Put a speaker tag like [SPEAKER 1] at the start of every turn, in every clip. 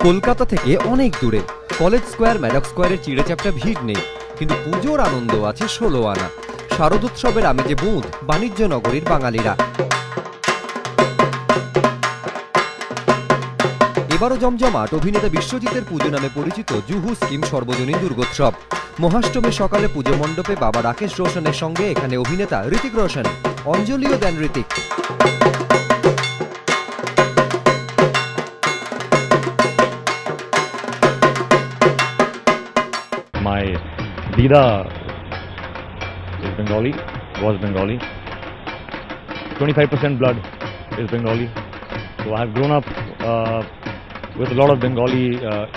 [SPEAKER 1] কলকাতা থেকে অনেক দূরে কলেজ স্কোয়ার ম্যাডক স্কোয়ারের চিড়েচ্যাপটা ভিড় নেই, কিন্তু পুজোর আনন্দ আছে 16 আনা। শারদোৎসবের আমেজে বুঁদ বাণিজ্য নগরীর বাঙালিরা। এবারও জমজমাট অভিনেতা বিশ্বজিতের পুজো নামে পরিচিত জুহু স্কিম সর্বজনীন দুর্গোৎসব। মহাষ্টমীর সকালে পুজো মণ্ডপে বাবা রাকেশ রোশনের সঙ্গে এখানে অভিনেতা ঋতিক রোশন, অঞ্জলিও দেন Hrithik.
[SPEAKER 2] My Dida is Bengali, was Bengali. 25% blood is Bengali. So I've grown up with a lot of Bengali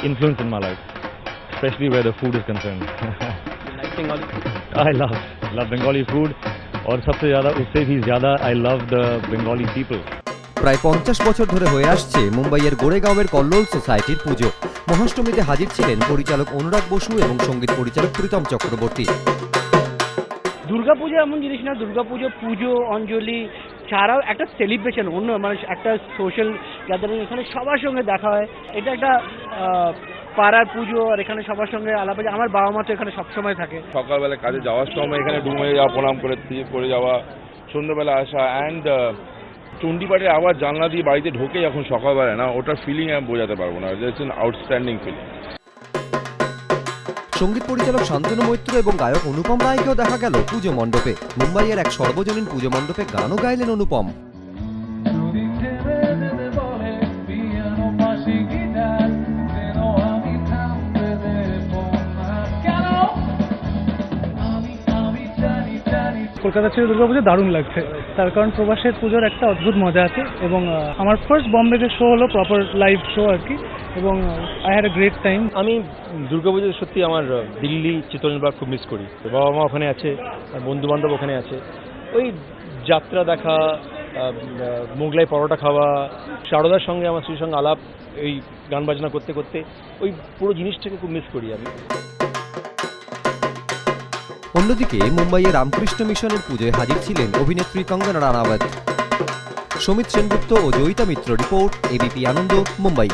[SPEAKER 2] influence in my life, especially where the food is concerned.
[SPEAKER 3] You like Bengali?
[SPEAKER 2] I love Bengali food. और सबसे ज़्यादा उससे भी ज़्यादा I love the Bengali people.
[SPEAKER 1] প্রায় 50 বছর ধরে হয়ে আসছে মুম্বাইয়ের গোরেগাঁওয়ের কল্লোল সোসাইটির পুজো। মহাষ্টমীতে হাজির ছিলেন পরিচালক অনুরাগ বসু এবং সঙ্গীত পরিচালক প্রীতম চক্রবর্তী।
[SPEAKER 3] দুর্গাপুজো এমন জিনিস না, দুর্গাপুজো পুজো অঞ্জলি ছাড়াও একটা সেলিব্রেশন, অন্য মানে একটা সোশ্যাল গ্যাদারিং, এখানে সবার সঙ্গে দেখা হয়। এটা একটা পাড়ার পুজো, আর এখানে সবার সঙ্গে আলাপ আছে। আমার বাবা মা তো এখানে সবসময় থাকে।
[SPEAKER 4] সকালবেলা কাজে যাওয়ার সময় এখানে ডুমে যাওয়া, প্রণাম করে যাওয়া, সন্ধ্যাবেলা আসা, অ্যান্ড চণ্ডীপাঠের আবার জানলা দিয়ে বাড়িতে ঢোকে যখন সকালবেলা, না ওটার ফিলিং আমি বোঝাতে পারবো না। It's an outstanding feeling.
[SPEAKER 1] সঙ্গীত পরিচালক শান্তনু মৈত্র এবং গায়ক অনুপম রায়কেও দেখা গেল পুজো মণ্ডপে। মুম্বাইয়ের এক সর্বজনীন পুজো মণ্ডপে গানও গাইলেন অনুপম।
[SPEAKER 5] কলকাতা ছেড়ে দুর্গাপুজো দারুণ লাগছে, তার কারণ প্রবাসের পুজোর একটা অদ্ভুত মজা আছে। এবং আমার ফার্স্ট বম্বেতে শো হলো প্রপার লাইভ শো আর কি, এবং I had a great time.
[SPEAKER 6] আমি দুর্গাপুজো সত্যি আমার দিল্লি চিত্তরঞ্জনবাগ খুব মিস করি। বাবা মা ওখানে আছে, বন্ধু বান্ধব ওখানে আছে। ওই যাত্রা দেখা, মোগলাই পরোটা খাওয়া, শারদার সঙ্গে আমার স্ত্রীর সঙ্গে আলাপ, এই গান বাজনা করতে করতে ওই পুরো জিনিসটাকে খুব মিস করি আমি।
[SPEAKER 1] অন্যদিকে মুম্বাইয়ের রামকৃষ্ণ মিশনের পুজোয় হাজির ছিলেন অভিনেত্রী কঙ্গনা রানাওয়াত। সমিত সেনগুপ্ত ও জয়িতা মিত্র রিপোর্ট, এবিপি আনন্দ, মুম্বাই।